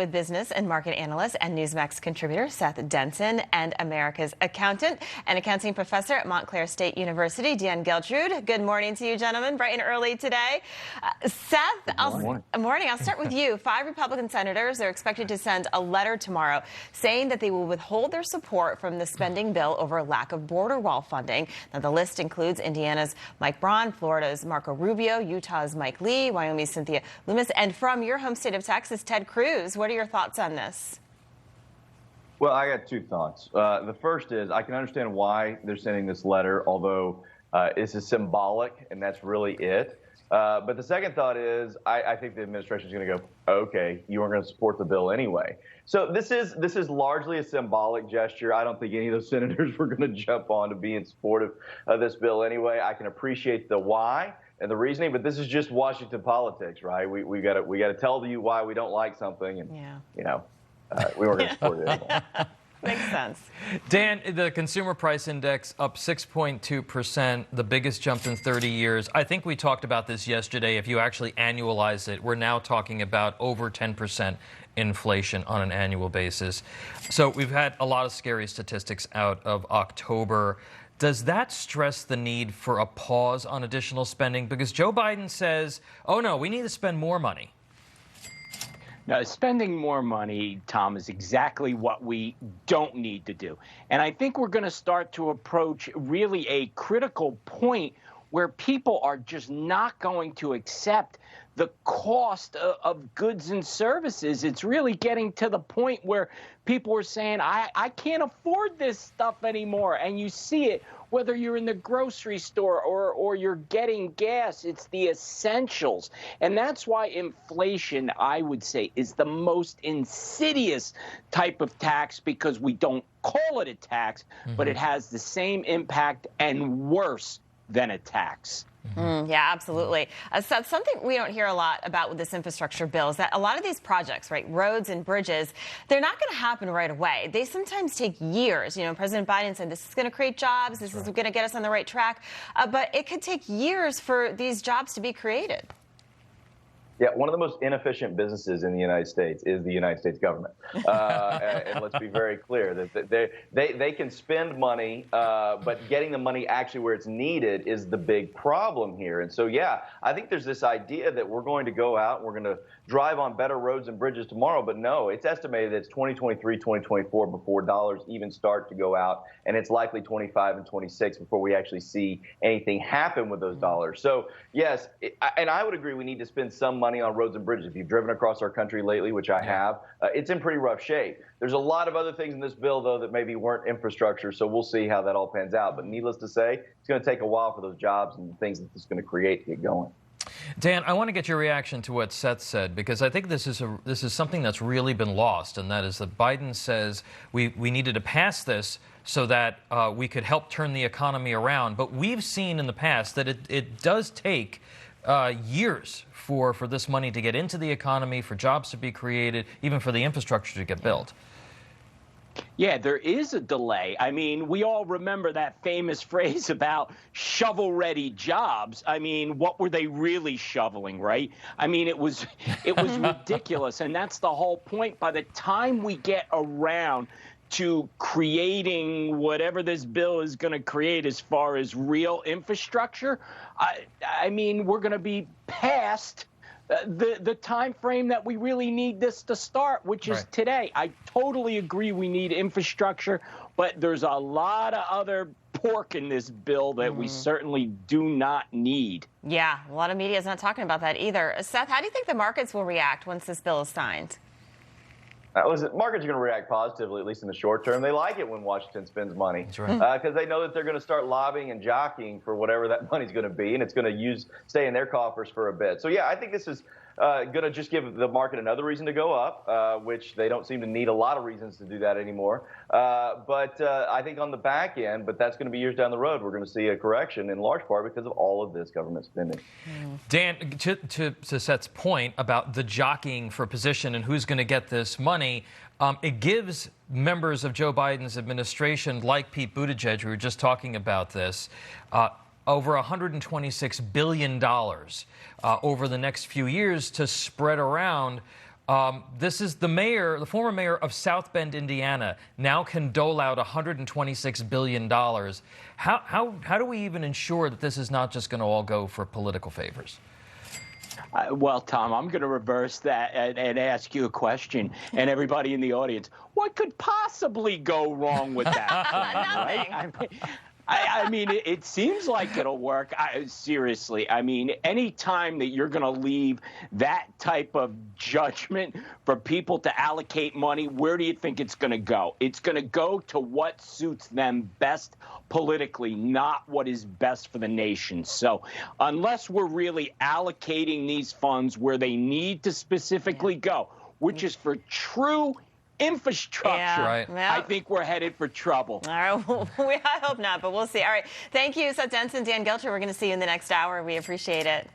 with business and market analyst and NewsMax contributor Seth Denson and America's accountant and accounting professor at Montclair State University, Geltrude. Good morning to you, gentlemen, bright and early today. Seth, morning. I'll start with you. 5 Republican senators are expected to send a letter tomorrow saying that they will withhold their support from the spending bill over a lack of border wall funding. Now, the list includes Indiana's Mike Braun, Florida's Marco Rubio, Utah's Mike Lee, Wyoming's Cynthia Lummis, and from your home state of Texas, Ted Cruz. What are your thoughts on this? Well, I got 2 thoughts. The first is I can understand why they're sending this letter, although this is symbolic, and that's really it. But the second thought is I think the administration is going to go, okay, you weren't going to support the bill anyway. So this is largely a symbolic gesture. I don't think any of those senators were going to jump on to be in support of this bill anyway. I can appreciate the why and the reasoning, but this is just Washington politics, right? We got to tell you why we don't like something, and we weren't going to support it anymore. Makes sense. Dan, the consumer price index up 6.2%, the biggest jump in 30 years. I think we talked about this yesterday. If you actually annualize it, we're now talking about over 10% inflation on an annual basis. So we've had a lot of scary statistics out of October. Does that stress the need for a pause on additional spending? Because Joe Biden says, oh, no, we need to spend more money. Now, spending more money, Tom, is exactly what we don't need to do. And I think we're going to start to approach really a critical point where people are just not going to accept the cost of goods and services. It's really getting to the point where people are saying, I can't afford this stuff anymore. And you see it, whether you're in the grocery store or you're getting gas, it's the essentials. And that's why inflation, I would say, is the most insidious type of tax, because we don't call it a tax, but it has the same impact and worse than a tax. Yeah, absolutely. So something we don't hear a lot about with this infrastructure bill is that a lot of these projects, right, roads and bridges, they're not going to happen right away. They sometimes take years. You know, President Biden said this is going to create jobs, this is going to get us on the right track, but it could take years for these jobs to be created. Yeah, one of the most inefficient businesses in the United States is the United States government. And let's be very clear that they can spend money, but getting the money actually where it's needed is the big problem here. And so, yeah, I think there's this idea that we're going to go out and we're going to drive on better roads and bridges tomorrow. But no, it's estimated that it's 2023, 2024 before dollars even start to go out. And it's likely 25 and 26 before we actually see anything happen with those dollars. So, yes, and I would agree we need to spend some money on roads and bridges. If you've driven across our country lately, which I have, it's in pretty rough shape. There's a lot of other things in this bill, though, that maybe weren't infrastructure, so we'll see how that all pans out. But needless to say, it's going to take a while for those jobs and the things that it's going to create to get going. Dan, I want to get your reaction to what Seth said, because I think this is something that's really been lost, and that is that Biden says we needed to pass this so that we could help turn the economy around. But we've seen in the past that it does take years for this money to get into the economy, for jobs to be created, even for the infrastructure to get built. Yeah, there is a delay. I mean, we all remember that famous phrase about shovel-ready jobs. I mean, what were they really shoveling, right? I mean, it was ridiculous, and that's the whole point. By the time we get around to creating whatever this bill is going to create as far as real infrastructure, I mean, we're going to be past the time frame that we really need this to start, which is today. I totally agree we need infrastructure, but there's a lot of other pork in this bill that we certainly do not need. Yeah, a lot of media is not talking about that either. Seth, how do you think the markets will react once this bill is signed? Listen, markets are going to react positively, at least in the short term. They like it when Washington spends money because they know that they're going to start lobbying and jockeying for whatever that money's going to be, and it's going to stay in their coffers for a bit. So, yeah, I think this is going to just give the market another reason to go up, which they don't seem to need a lot of reasons to do that anymore. But I think on the back end, but that's going to be years down the road, we're going to see a correction in large part because of all of this government spending. Dan, to Seth's point about the jockeying for position and who's going to get this money, it gives members of Joe Biden's administration, like Pete Buttigieg, who were just talking about this, over $126 billion over the next few years to spread around This is the mayor, the former mayor of South Bend, Indiana, now can dole out $126 billion. How do we even ensure that this is not just going to all go for political favors? Well, Tom, I'm going to reverse that and ask you a question, and everybody in the audience, what could possibly go wrong with that plan, right? I mean, it seems like it'll work. Seriously, I mean, any time that you're going to leave that type of judgment for people to allocate money, where do you think it's going to go? It's going to go to what suits them best politically, not what is best for the nation. So unless we're really allocating these funds where they need to specifically go, which is for true infrastructure, Right. I think we're headed for trouble. All right, well, I hope not, but we'll see. All right, thank you, Seth Denson, Dan Geltrude. We're going to see you in the next hour. We appreciate it.